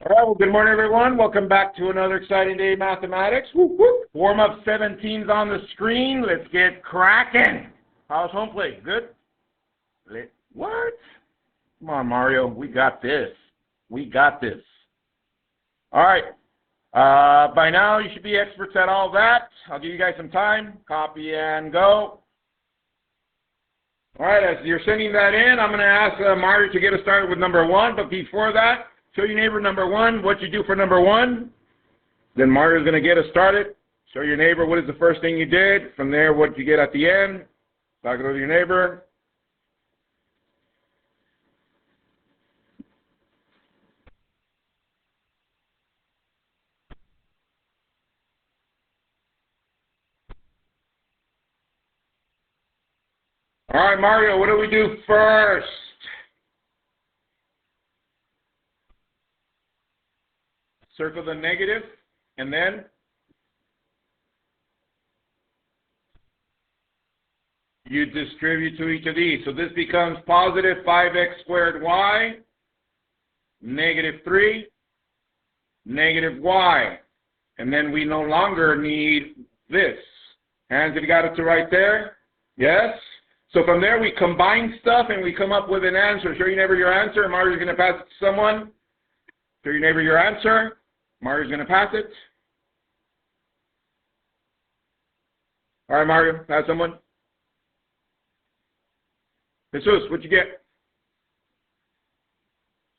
All right, well, good morning, everyone. Welcome back to another exciting day of mathematics. Whoop, whoop. Warm-up 17's on the screen. Let's get cracking. How's home plate? Good? What? Come on, Mario. We got this. We got this. All right. By now, you should be experts at all that. I'll give you guys some time. Copy and go. All right, as you're sending that in, I'm going to ask Mario to get us started with number one. But before that, show your neighbor number one, what you do for number one. Then Mario's going to get us started. Show your neighbor what is the first thing you did. From there, what you get at the end. Talk it over to your neighbor. All right, Mario, what do we do first? Circle the negative, and then you distribute to each of these. So this becomes positive 5x squared y, negative 3, negative y. And then we no longer need this. Hands, if you got it to right there? Yes? So from there, we combine stuff, and we come up with an answer. Show your neighbor your answer, and Mario's going to pass it to someone. Show your neighbor your answer. Mario's going to pass it. All right, Mario, pass someone. Jesus, what'd you get?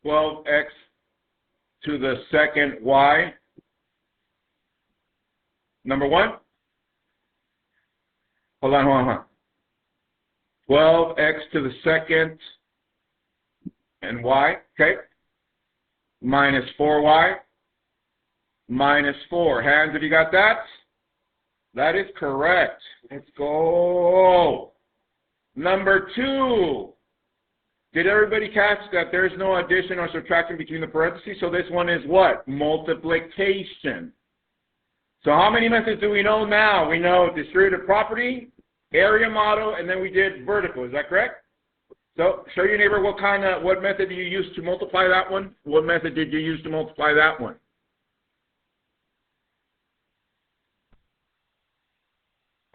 12x to the second y. Number one? Hold on. 12x to the second and y, okay? Minus 4y. Minus 4. Hands, have you got that? That is correct. Let's go. Number two. Did everybody catch that there's no addition or subtraction between the parentheses? So this one is what? Multiplication. So how many methods do we know now? We know distributive property, area model, and then we did vertical. Is that correct? So show your neighbor what method do you use to multiply that one? What method did you use to multiply that one?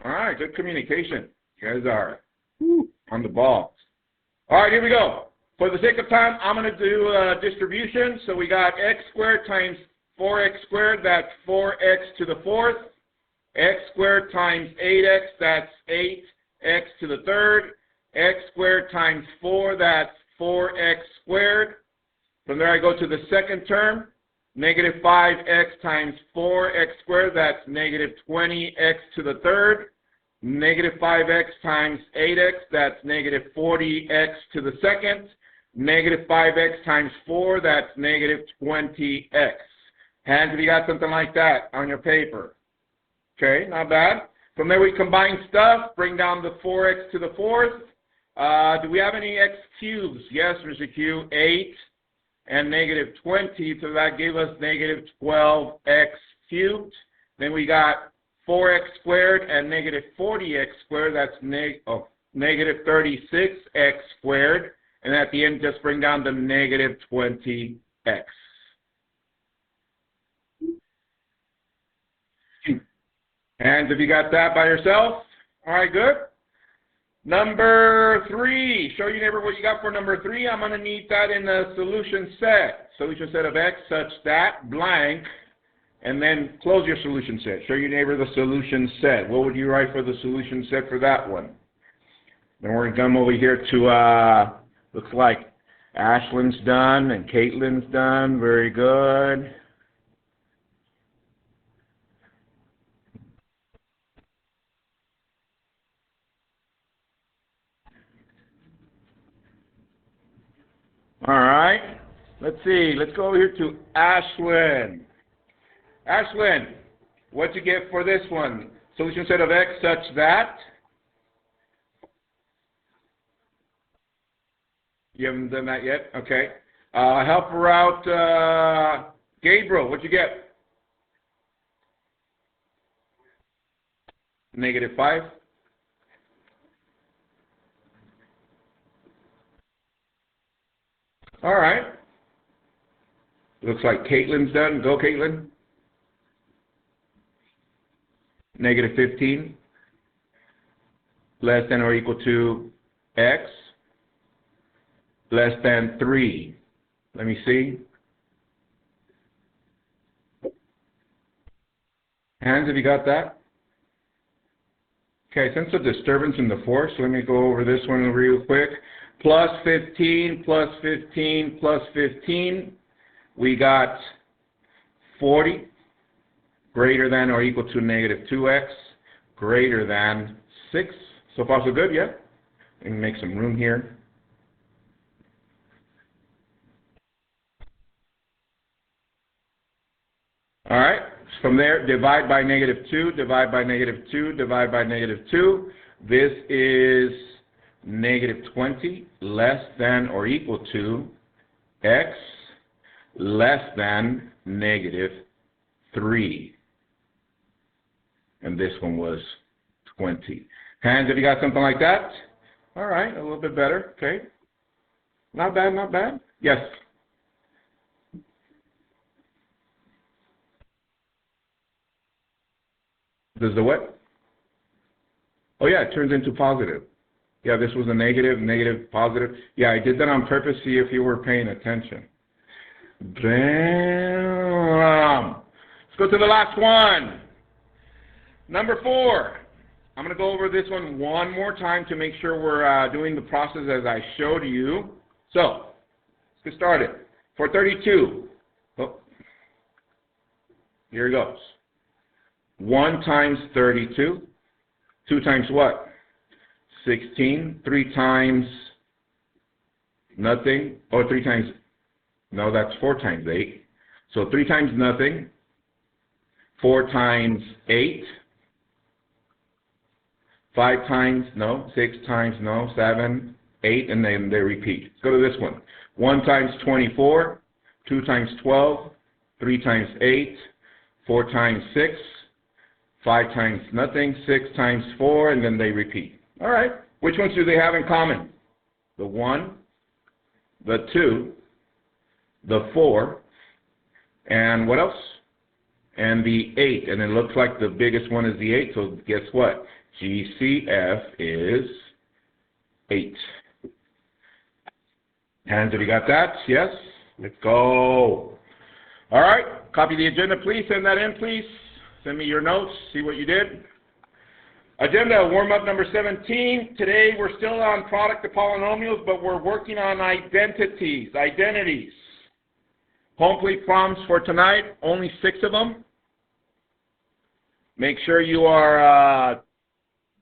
All right, good communication. You guys are on the ball. All right, here we go. For the sake of time, I'm going to do distribution. So we got x squared times 4x squared, that's 4x to the fourth. X squared times 8x, that's 8x to the third. X squared times 4, that's 4x squared. From there, I go to the second term. Negative 5x times 4x squared, that's negative 20x to the third. Negative 5x times 8x, that's negative 40x to the second. Negative 5x times 4, that's negative 20x. Hands, if you got something like that on your paper. Okay, not bad. From there, we combine stuff, bring down the 4x to the fourth. Do we have any x cubes? Yes, Mr. Q, 8 and negative 20, so that gave us negative 12x cubed. Then we got 4x squared and negative 40x squared, that's negative 36x squared. And at the end, just bring down the negative 20x. Hands, if you got that by yourself. All right, good. Number three. Show your neighbor what you got for number three. I'm going to need that in the solution set. Solution set of x such that blank. And then close your solution set. Show your neighbor the solution set. What would you write for the solution set for that one? Then we're going to come over here to, looks like Ashlyn's done and Caitlin's done. Very good. All right. Let's see. Let's go over here to Ashlyn. Ashlyn, what'd you get for this one? Solution set of x such that? You haven't done that yet? Okay. Help her out, Gabriel. What'd you get? Negative 5. All right. Looks like Caitlin's done. Go, Caitlin. Negative 15. Less than or equal to x. Less than 3. Let me see. Hands, have you got that? Okay, sense of disturbance in the force. Let me go over this one real quick. Plus 15, plus 15, plus 15. We got 40 greater than or equal to negative 2x greater than 6. So far so good, yeah? Let me make some room here. All right, from there, divide by negative 2, divide by negative 2, divide by negative 2. This is negative 20 less than or equal to x less than negative 3. And this one was 20. Hands, have you got something like that? All right, a little bit better, okay. Not bad, not bad. Yes. Does the what? Oh yeah, it turns into positive. Yeah, this was a negative, negative, positive. Yeah, I did that on purpose, see if you were paying attention. Bam! Let's go to the last one. Number 4. I'm going to go over this one more time to make sure we're doing the process as I showed you. So, let's get started. For 32, oh, here it goes. 1 times 32. 2 times what? 16. 3 times nothing. Oh, 3 times, no, that's 4 times 8. So 3 times nothing. 4 times 8. 5 times, no. 6 times, no. 7, 8, and then they repeat. Let's go to this one. 1 times 24. 2 times 12. 3 times 8. 4 times 6. 5 times nothing, 6 times 4, and then they repeat. All right. Which ones do they have in common? The 1, the 2, the 4, and what else? And the 8. And it looks like the biggest one is the 8, so guess what? GCF is 8. Hands, have you got that? Yes? Let's go. All right. Copy the agenda, please. Send that in, please. Send me your notes, see what you did. Agenda, warm-up number 17. Today we're still on product of polynomials, but we're working on identities. Home plate problems for tonight, only 6 of them. Make sure you are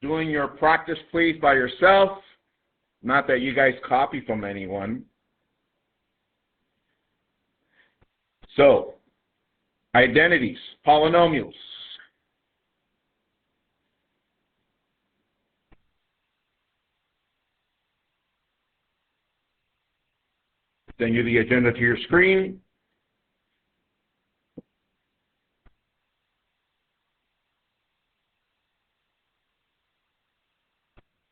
doing your practice, please, by yourself. Not that you guys copy from anyone. So, identities, polynomials. Send you the agenda to your screen.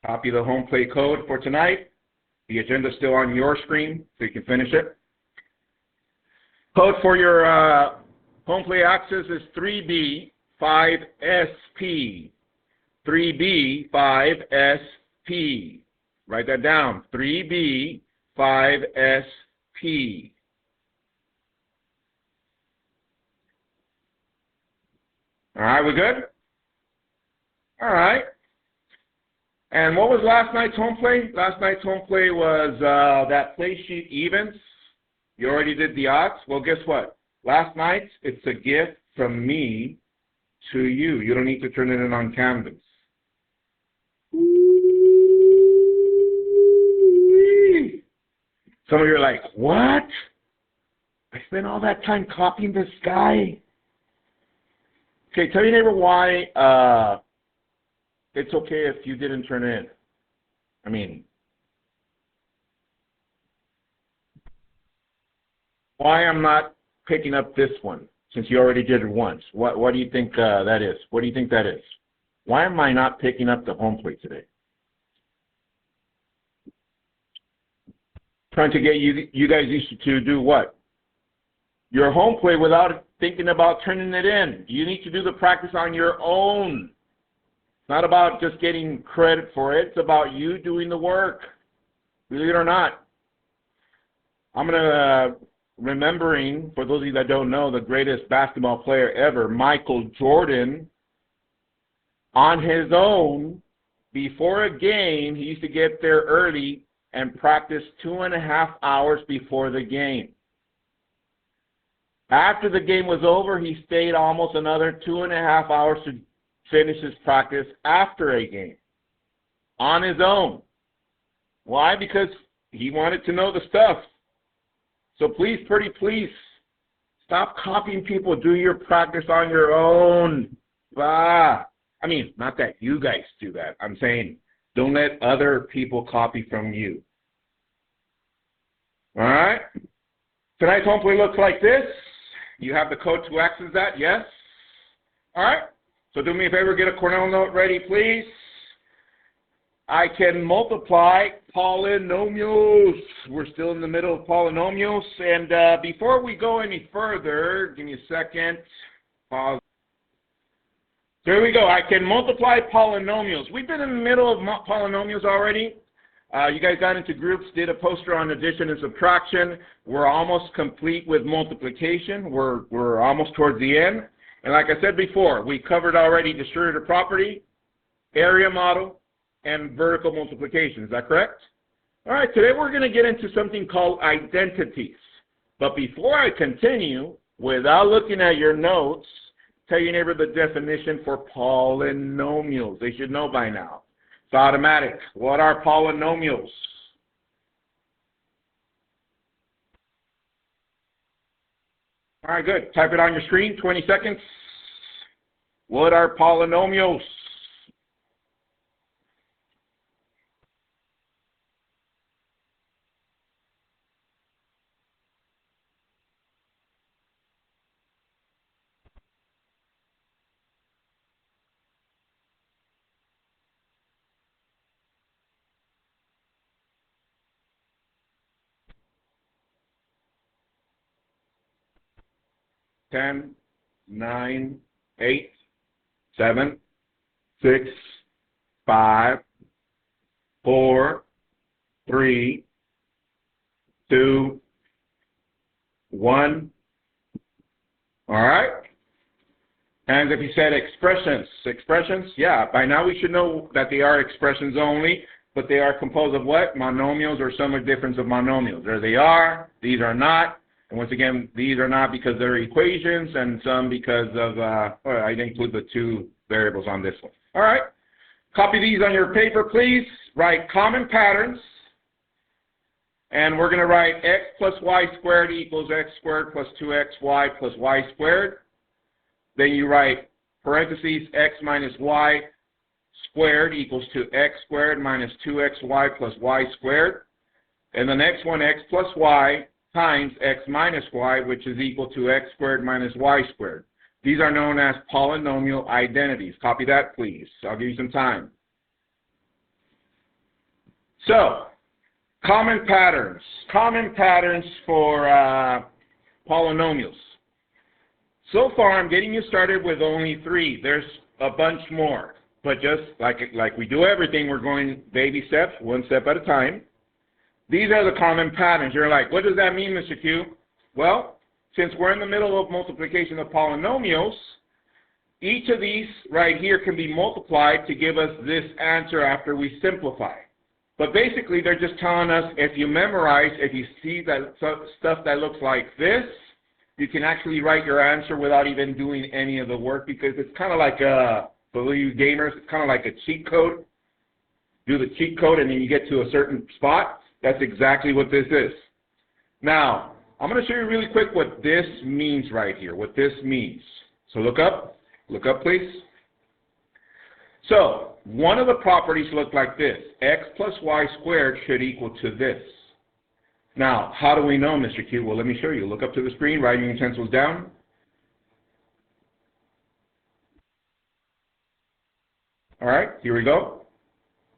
Copy the home plate code for tonight. The agenda is still on your screen, so you can finish it. Code for your home plate access is 3B5SP. 3B5SP. Write that down. 3B5SP. All right, we good? All right. And what was last night's home play? Last night's home play was that play sheet evens. You already did the odds. Well, guess what? Last night's, it's a gift from me to you. You don't need to turn it in on Canvas. Some of you are like, what? I spent all that time copying this guy. Okay, tell your neighbor why it's okay if you didn't turn it in. I mean, why I'm not picking up this one since you already did it once. What do you think that is? What do you think that is? Why am I not picking up the home plate today? Trying to get you guys used to do what? your home plate without thinking about turning it in. You need to do the practice on your own. It's not about just getting credit for it. It's about you doing the work, believe it or not. I'm going to, remembering, for those of you that don't know, the greatest basketball player ever, Michael Jordan, on his own, before a game, he used to get there early and practice 2.5 hours before the game. After the game was over, he stayed almost another 2.5 hours to finish his practice after a game, on his own. Why? Because he wanted to know the stuff. So please, pretty please, stop copying people. Do your practice on your own. I mean, not that you guys do that. I'm saying don't let other people copy from you. All right? Tonight's home plate looks like this. You have the code to access that, yes? All right? So do me a favor, get a Cornell note ready, please. I can multiply polynomials. We're still in the middle of polynomials. And before we go any further, give me a second. Pause. There we go. I can multiply polynomials. We've been in the middle of polynomials already. You guys got into groups, did a poster on addition and subtraction. We're almost complete with multiplication. We're almost towards the end. And like I said before, we covered already distributive property, area model, and vertical multiplication. Is that correct? All right, today we're going to get into something called identities. But before I continue, without looking at your notes, tell your neighbor the definition for polynomials. They should know by now. It's automatic. What are polynomials? All right, good. Type it on your screen, 20 seconds. What are polynomials? Ten, 9, 8, 7, 6, 5, 4, 3, 2, 1. All right? And if you said expressions, yeah, by now we should know that they are expressions only, but they are composed of what? Monomials or sum of difference of monomials. There they are. These are not. And once again, these are not because they're equations, and some because of, well, I didn't include the two variables on this one. All right. Copy these on your paper, please. Write common patterns. And we're going to write x plus y squared equals x squared plus 2xy plus y squared. Then you write parentheses x minus y squared equals to x squared minus 2xy plus y squared. And the next one, x plus y times x minus y, which is equal to x squared minus y squared. These are known as polynomial identities. Copy that, please. I'll give you some time. So, common patterns. Common patterns for polynomials. So far, I'm getting you started with only 3. There's a bunch more. But just like we do everything, we're going baby steps, one step at a time. These are the common patterns. You're like, what does that mean, Mr. Q? Well, since we're in the middle of multiplication of polynomials, each of these right here can be multiplied to give us this answer after we simplify. But basically, they're just telling us if you memorize, if you see that stuff that looks like this, you can actually write your answer without even doing any of the work, because it's kind of like, for you gamers, it's kind of like a cheat code. Do the cheat code and then you get to a certain spot. That's exactly what this is. Now, I'm going to show you really quick what this means right here, what this means. So look up, please. So, one of the properties look like this. X plus y squared should equal to this. Now, how do we know, Mr. Q? Well, let me show you. Look up to the screen, writing utensils down. All right, here we go.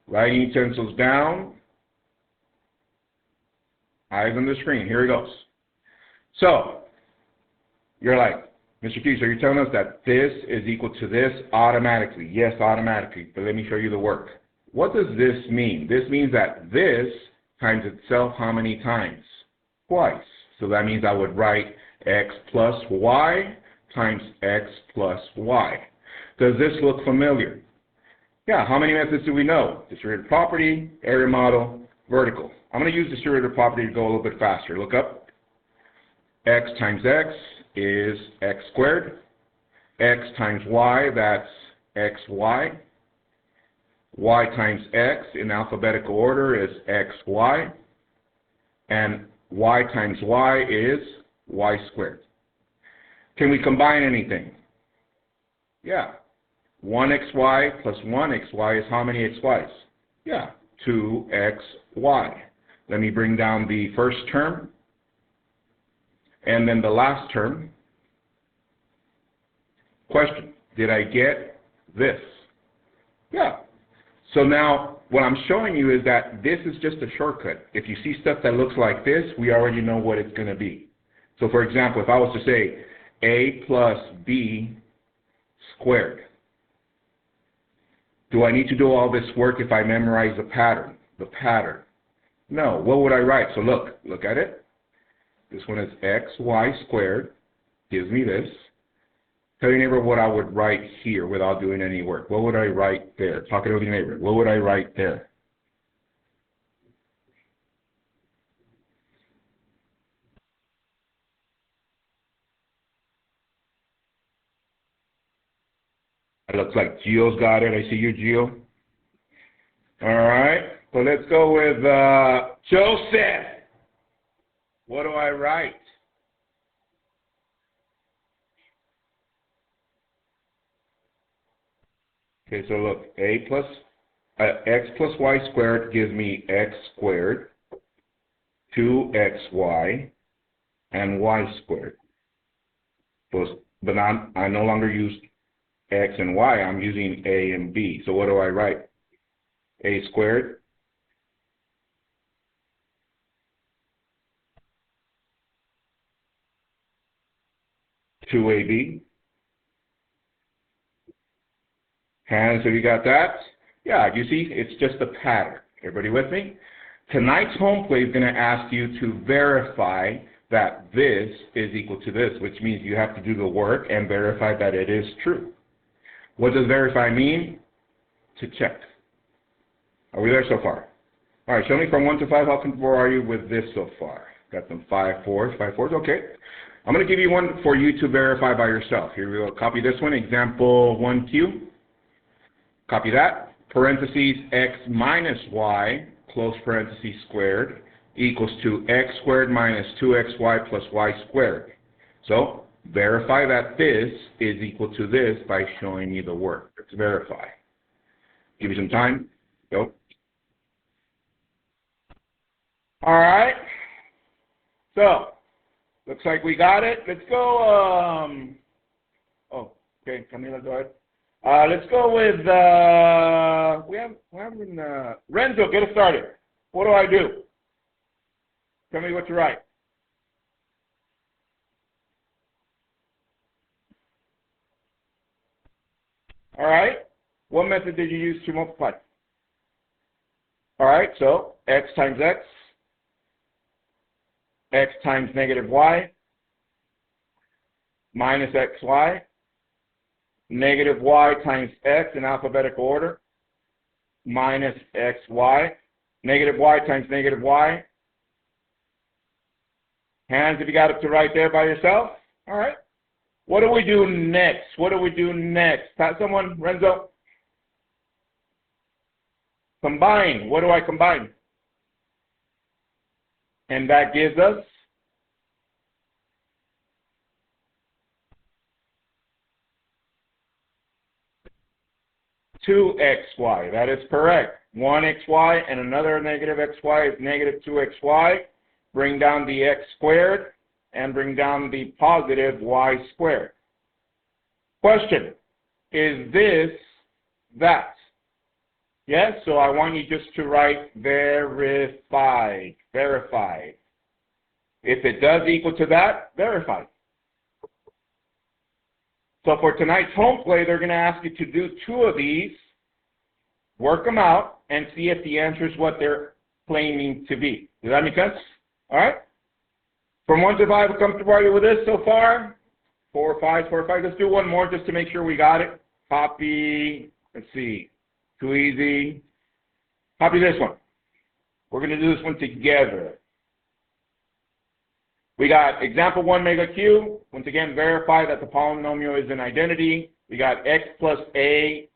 Writing utensils down. Eyes on the screen. Here it goes. So, You're like, Mr. Keys, are you telling us that this is equal to this automatically? Yes, automatically, but let me show you the work. What does this mean? This means that this times itself how many times? Twice. So that means I would write x plus y times x plus y. Does this look familiar? Yeah, how many methods do we know? Distributed property, area model, vertical. I'm going to use distributed property to go a little bit faster. Look up. X times x is x squared. X times y, that's xy. Y times x in alphabetical order is xy. And y times y is y squared. Can we combine anything? Yeah. 1xy plus 1xy is how many xy's? Yeah, 2xy. Let me bring down the first term and then the last term. Question, did I get this? Yeah. So now what I'm showing you is that this is just a shortcut. If you see stuff that looks like this, we already know what it's going to be. So for example, if I was to say a plus b squared, do I need to do all this work if I memorize the pattern? The pattern. No. What would I write? So look at it. This one is xy squared. Gives me this. Tell your neighbor what I would write here without doing any work. What would I write there? Talk it with your neighbor. What would I write there? It looks like Gio's got it. I see you, Gio. All right. So let's go with Joseph. What do I write? Okay, so look, x plus y squared gives me x squared, 2xy, and y squared. But I no longer use x and y. I'm using a and b. So what do I write? A squared 2ab. Hands, have you got that? Yeah, you see, it's just a pattern. Everybody with me? Tonight's home play is going to ask you to verify that this is equal to this, which means you have to do the work and verify that it is true. What does verify mean? To check. Are we there so far? All right, show me from 1 to 5, how comfortable are you with this so far? Got some 5 4s, okay. I'm going to give you one for you to verify by yourself. Here we go. Copy this one, example 1Q. Copy that. Parentheses x minus y, close parentheses squared, equals to x squared minus 2xy plus y squared. So verify that this is equal to this by showing me the work. Let's verify. Give you some time. Go. All right. So looks like we got it. Let's go. Oh, okay. Camila, go ahead. Let's go with, Renzo, get us started. What do I do? Tell me what to write. All right. What method did you use to multiply? All right, so x times x times negative y, minus xy, negative y times x in alphabetical order, minus xy, negative y times negative y. Hands if you got it to write there by yourself. All right. What do we do next? What do we do next? Pat someone, Renzo. Combine. What do I combine? And that gives us 2xy. That is correct. 1xy and another negative xy is negative 2xy. Bring down the x squared and bring down the positive y squared. Question, is this that? Yes, so I want you just to write verified. Verified. If it does equal to that, verified. So for tonight's home play, they're going to ask you to do 2 of these, work them out, and see if the answer is what they're claiming to be. Does that make sense? All right? From 1 to 5, comfortable are you with this so far? 4 or 5, 4 or 5. Let's do one more just to make sure we got it. Copy. Let's see. Too easy. Copy this one. We're going to do this one together. We got example 1 mega q. Once again, verify that the polynomial is an identity. We got x plus a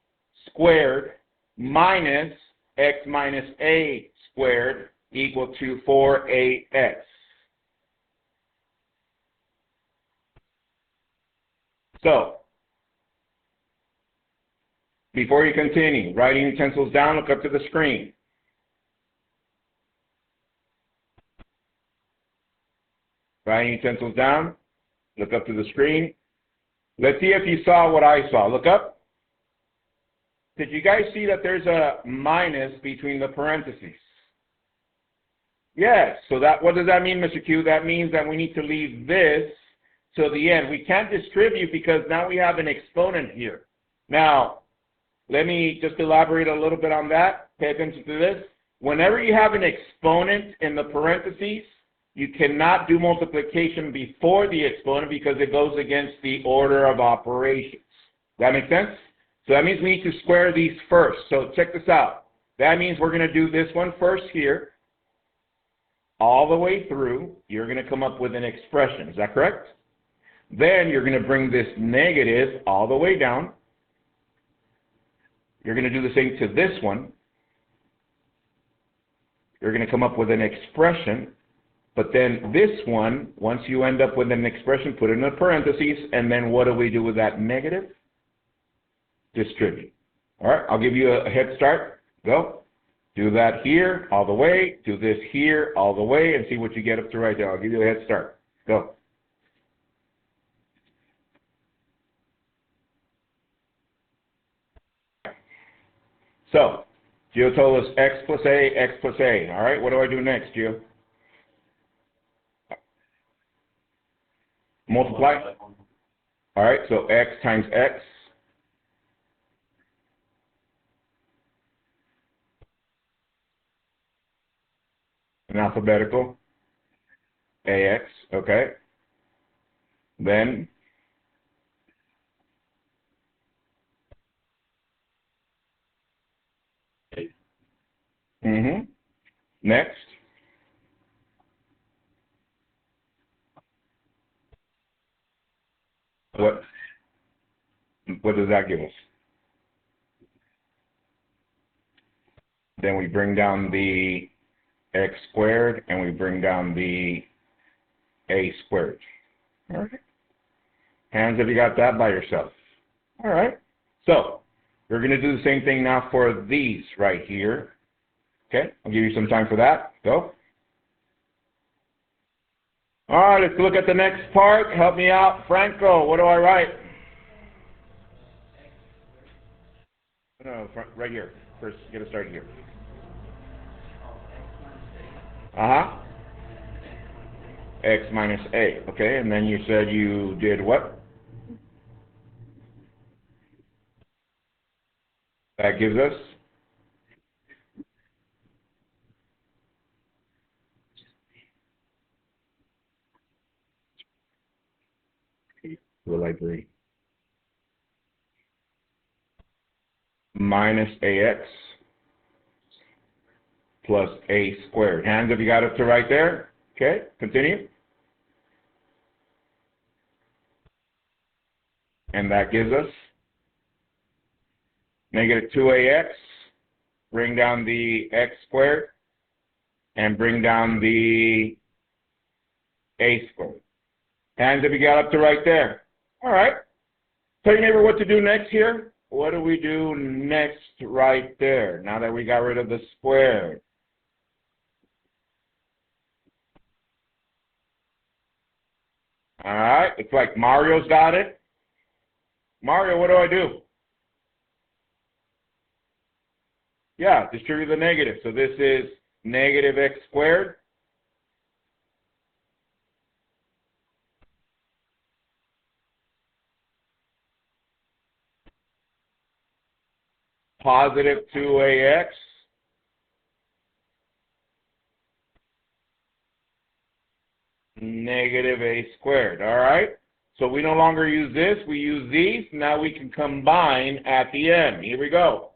squared minus x minus a squared equal to 4ax. So, before you continue, writing utensils down, look up to the screen. Writing utensils down, look up to the screen. Let's see if you saw what I saw. Look up. Did you guys see that there's a minus between the parentheses? Yes. So that, what does that mean, Mr. Q? That means that we need to leave this till the end. We can't distribute because now we have an exponent here. Now, let me just elaborate a little bit on that. Pay attention to this. Whenever you have an exponent in the parentheses, you cannot do multiplication before the exponent because it goes against the order of operations. That make sense? So that means we need to square these first. So check this out. That means we're going to do this one first here. All the way through, you're going to come up with an expression. Is that correct? Then you're going to bring this negative all the way down. You're going to do the same to this one. You're going to come up with an expression. But then this one, once you end up with an expression, put it in the parentheses, and then what do we do with that negative? Distribute. All right, I'll give you a head start. Go. Do that here all the way. Do this here all the way, and see what you get up to right there. I'll give you a head start. Go. So, Gio told us x plus a, x plus a. All right, what do I do next, Gio? Multiply. All right, so x times x. In alphabetical. Ax, okay. Then next. What does that give us? Then we bring down the x squared and we bring down the a squared. All right. Hands if you got that by yourself. All right. So we're going to do the same thing now for these right here. Okay. I'll give you some time for that. Go. All right. Let's look at the next part. Help me out. Franco, what do I write? No, right here. First, get us started here. X minus a. Okay, and then you said you did what? That gives us? Will I agree? Minus ax plus a squared. Hands if you got up to right there. Okay, continue. And that gives us negative 2ax. Bring down the x squared and bring down the a squared. Hands if you got up to right there. All right. Tell your neighbor what to do next here. What do we do next right there now that we got rid of the square? All right. It's like Mario's got it. Mario, what do I do? Yeah, distribute the negative. So this is negative x squared. positive 2ax negative a squared. All right? So we no longer use this. We use these. Now we can combine at the end. Here we go.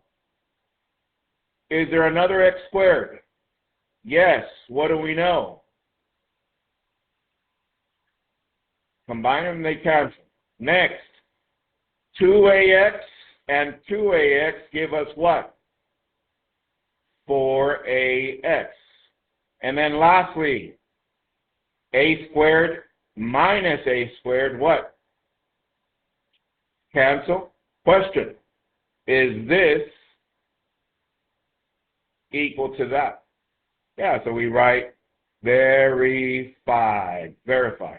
Is there another x squared? Yes. What do we know? Combine them, they cancel. Next, 2ax and 2ax give us what? 4ax. And then lastly, a squared minus a squared, what? Cancel. Question, is this equal to that? Yeah, so we write verified. Verify.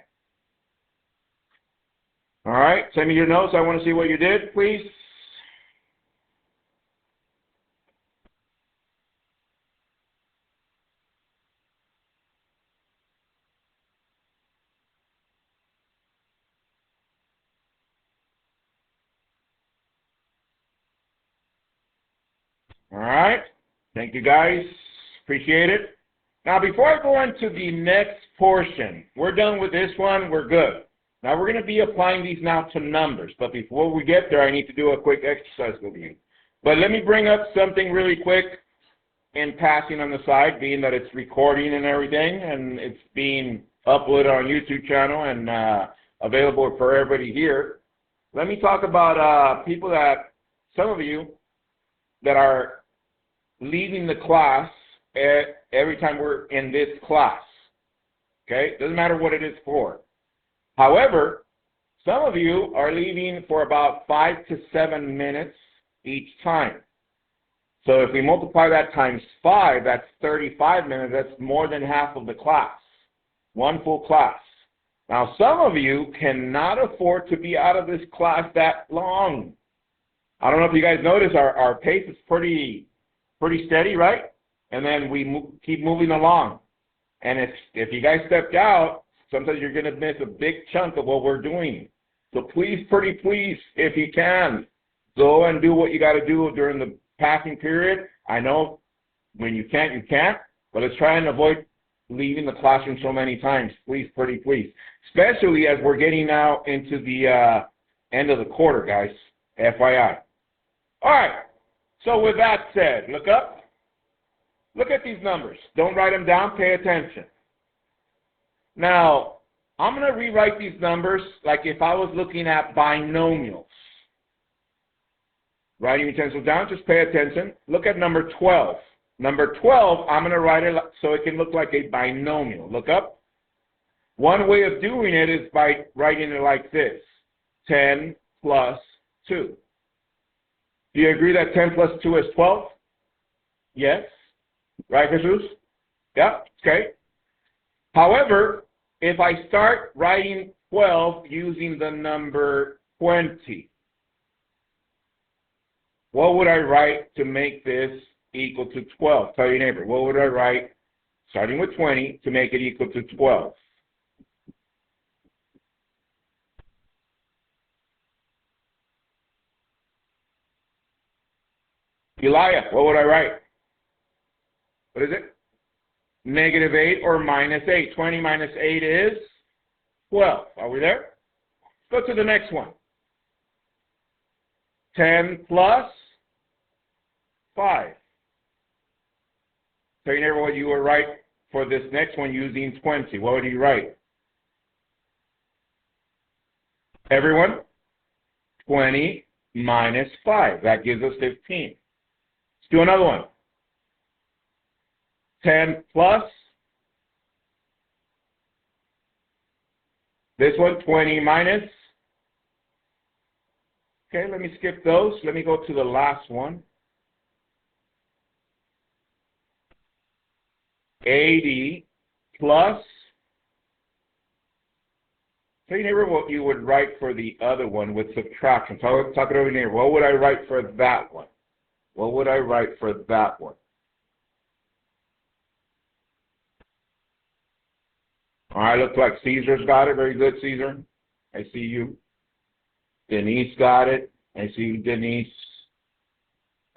All right, send me your notes. I want to see what you did, please. All right, thank you guys. Appreciate it. Now, before I go into the next portion, we're done with this one. We're good. Now, we're going to be applying these now to numbers. But before we get there, I need to do a quick exercise with you. But let me bring up something really quick in passing on the side, being that it's recording and everything, and it's being uploaded on YouTube channel and available for everybody here. Let me talk about people that, some of you, that are leaving the class every time we're in this class. Okay? Doesn't matter what it is for. However, some of you are leaving for about 5 to 7 minutes each time. So if we multiply that times 5, that's 35 minutes. That's more than half of the class. One full class. Now, some of you cannot afford to be out of this class that long. I don't know if you guys notice our pace is pretty steady, right? And then we keep moving along. And if you guys stepped out, sometimes you're going to miss a big chunk of what we're doing. So please, pretty please, if you can, go and do what you got to do during the passing period. I know when you can't, you can't. But let's try and avoid leaving the classroom so many times. Please, pretty please. Especially as we're getting now into the end of the quarter, guys. FYI. All right. So with that said, look up. Look at these numbers. Don't write them down. Pay attention. Now, I'm going to rewrite these numbers like if I was looking at binomials. Writing utensils down, just pay attention. Look at number 12. Number 12, I'm going to write it so it can look like a binomial. Look up. One way of doing it is by writing it like this. 10 plus 2. Do you agree that 10 plus 2 is 12? Yes. Right, Jesus? Yeah, okay. However, if I start writing 12 using the number 20, what would I write to make this equal to 12? Tell your neighbor, what would I write starting with 20 to make it equal to 12? Elijah, what would I write? What is it? Negative 8 or minus 8. 20 minus 8 is 12. Are we there? Let's go to the next one. 10 plus 5. Tell your neighbor what you would write for this next one using 20. What would you write? Everyone? 20 minus 5. That gives us 15. Let's do another one. 10 plus this one, 20 minus. Okay, let me skip those. Let me go to the last one. 80 plus. Tell your neighbor what you would write for the other one with subtraction. Talk it over your neighbor. What would I write for that one? What would I write for that one? All right, looks like Caesar's got it. Very good, Caesar. I see you. Denise got it. I see you, Denise.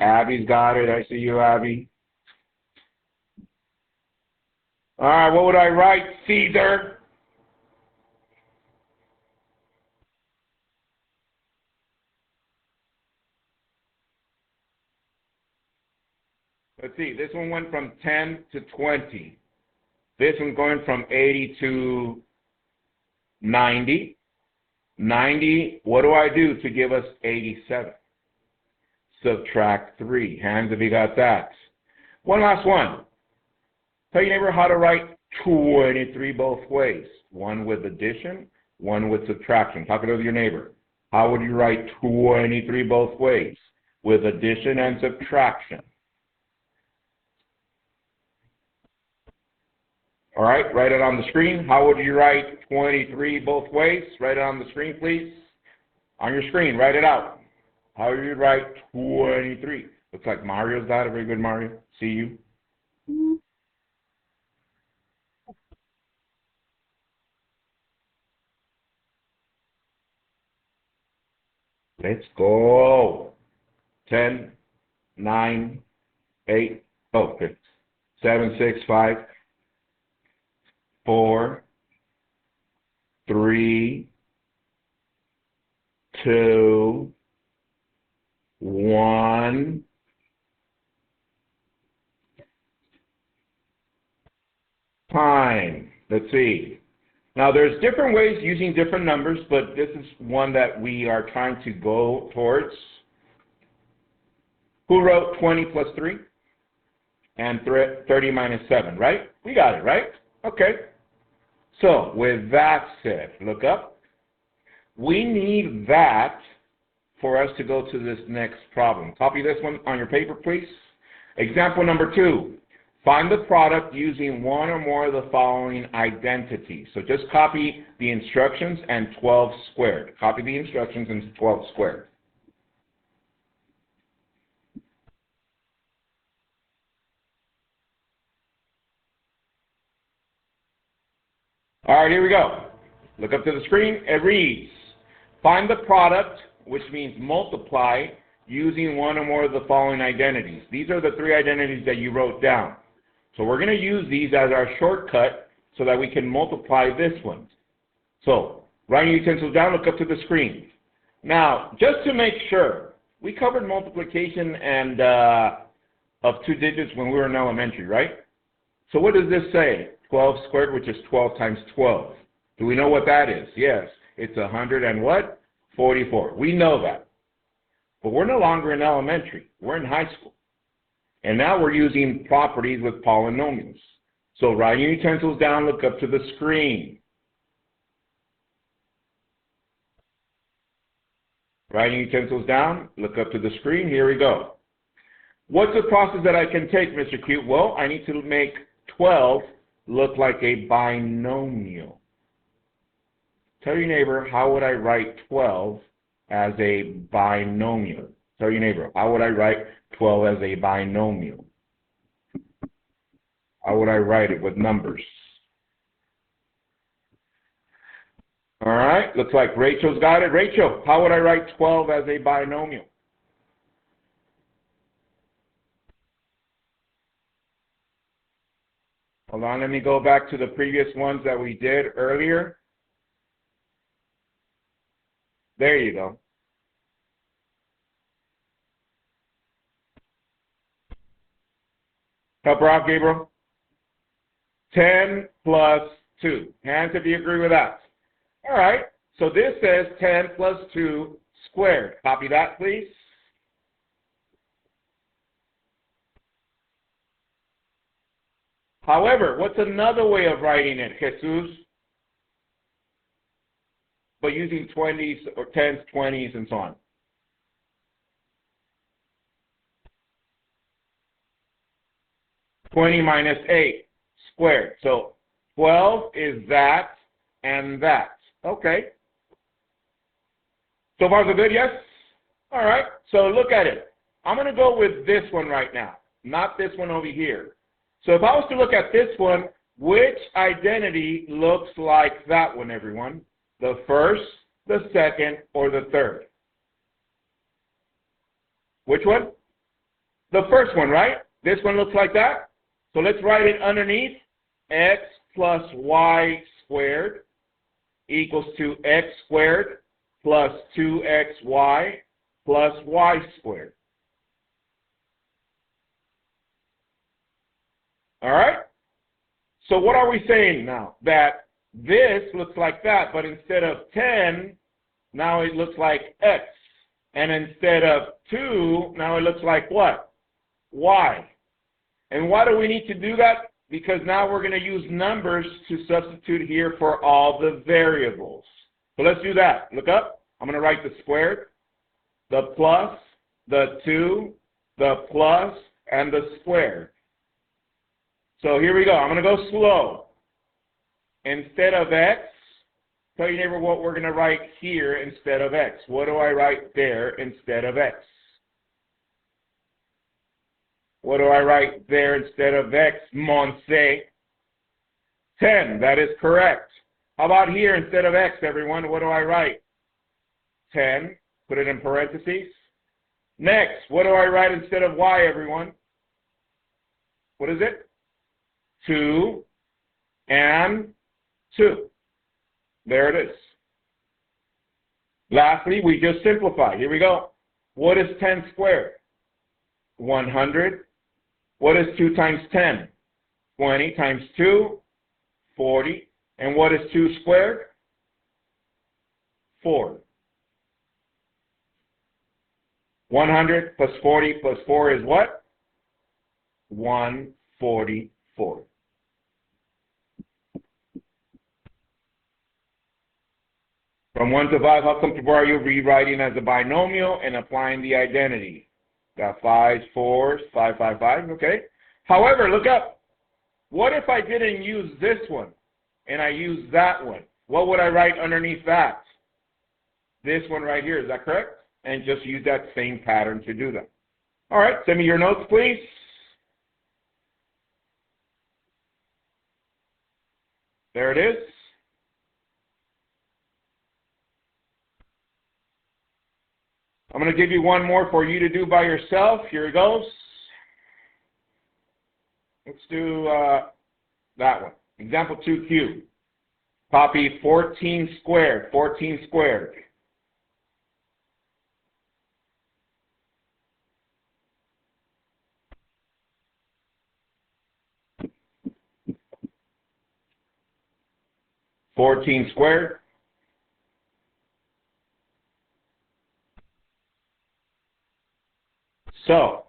Abby's got it. I see you, Abby. All right, what would I write, Caesar? Let's see, this one went from 10 to 20. This one's going from 80 to 90. 90, what do I do to give us 87? Subtract 3. Hands if you got that. One last one. Tell your neighbor how to write 23 both ways. One with addition, one with subtraction. Talk it over your neighbor. How would you write 23 both ways? With addition and subtraction. All right, write it on the screen. How would you write 23 both ways? Write it on the screen, please. On your screen, write it out. How would you write 23? Looks like Mario's got it. Very good, Mario. See you. Let's go. 10, 9, 8, okay. 7, 6, 5, 4, 3, 2, 1. Time. Let's see. Now, there's different ways using different numbers, but this is one that we are trying to go towards. Who wrote 20 plus 3? And 30 minus 7, right? We got it, right? Okay. So, with that said, look up. We need that for us to go to this next problem. Copy this one on your paper, please. Example number 2. Find the product using one or more of the following identities. So just copy the instructions and 12 squared. Copy the instructions and 12 squared. All right, here we go. Look up to the screen. It reads, find the product, which means multiply, using one or more of the following identities. These are the 3 identities that you wrote down. So we're going to use these as our shortcut so that we can multiply this one. So, write your utensils down, look up to the screen. Now, just to make sure, we covered multiplication and of 2 digits when we were in elementary, right? So what does this say? 12 squared, which is 12 times 12. Do we know what that is? Yes, it's 100 and what? 44. We know that. But we're no longer in elementary. We're in high school. And now we're using properties with polynomials. So write your utensils down, look up to the screen. Write your utensils down, look up to the screen. Here we go. What's the process that I can take, Mr. Cute? Well, I need to make 12 look like a binomial. Tell your neighbor, how would I write 12 as a binomial? Tell your neighbor, how would I write 12 as a binomial? How would I write it with numbers? All right, looks like Rachel's got it. Rachel, how would I write 12 as a binomial? Hold on, let me go back to the previous ones that we did earlier. There you go. Help her out, Gabriel. 10 plus 2. Hands if you agree with that. All right, so this says 10 plus 2 squared. Copy that, please. However, what's another way of writing it, Jesus? But using 20s or 10s, 20s, and so on. (20 minus 8 squared). So 12 is that and that. Okay. So far so good, yes? All right, so look at it. I'm going to go with this one right now, not this one over here. So if I was to look at this one, which identity looks like that one, everyone? The first, the second, or the third? Which one? the first one, right? This one looks like that. So let's write it underneath. X plus y squared equals to x squared plus 2xy plus y squared. All right? So what are we saying now? That this looks like that, but instead of 10, now it looks like x. And instead of 2, now it looks like what? Y. And why do we need to do that? Because now we're going to use numbers to substitute here for all the variables. So let's do that. Look up. I'm going to write the squared, the plus, the 2, the plus, and the squared. So here we go. I'm going to go slow. Instead of x, tell your neighbor what we're going to write here instead of x. What do I write there instead of x? What do I write there instead of x, Monse? 10. That is correct. How about here instead of x, everyone? What do I write? 10. Put it in parentheses. Next, what do I write instead of y, everyone? What is it? 2 and 2. There it is. Lastly, we just simplify. Here we go. What is 10 squared? 100. What is 2 times 10? 20 times 2, 40. And what is 2 squared? 4. 100 plus 40 plus 4 is what? 144. From 1 to 5, how comfortable are you rewriting as a binomial and applying the identity? Got 5s, 4s, 5, 5, 5, okay. However, look up. What if I didn't use this one and I used that one? What would I write underneath that? This one right here, is that correct? And just use that same pattern to do that. All right, send me your notes, please. There it is. I'm going to give you one more for you to do by yourself. Here it goes. Let's do that one. Example 2Q. Copy 14 squared. 14 squared. Squared. So,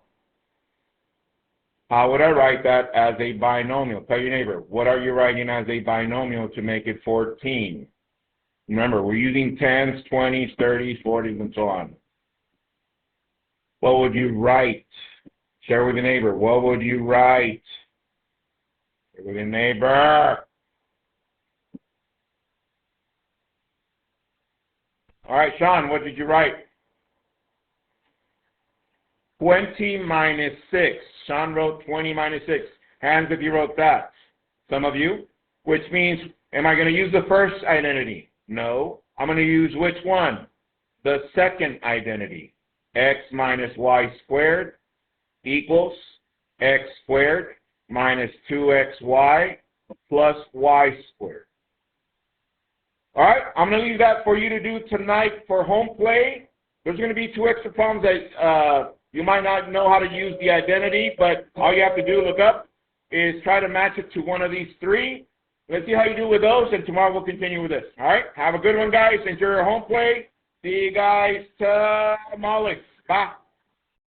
how would I write that as a binomial? Tell your neighbor, what are you writing as a binomial to make it 14? Remember, we're using 10s, 20s, 30s, 40s, and so on. What would you write? Share with your neighbor. What would you write? Share with your neighbor. All right, Sean, what did you write? 20 minus 6. Sean wrote 20 minus 6. Hands if you wrote that. Some of you. Which means, am I going to use the first identity? No. I'm going to use which one? The second identity. X minus y squared equals x squared minus 2xy plus y squared. All right, I'm going to leave that for you to do tonight for home play. There's going to be 2 extra problems that you might not know how to use the identity, but all you have to do, look up, is try to match it to one of these 3. Let's see how you do with those, and tomorrow we'll continue with this. All right, have a good one, guys. Enjoy your home play. See you guys tomorrow. Bye.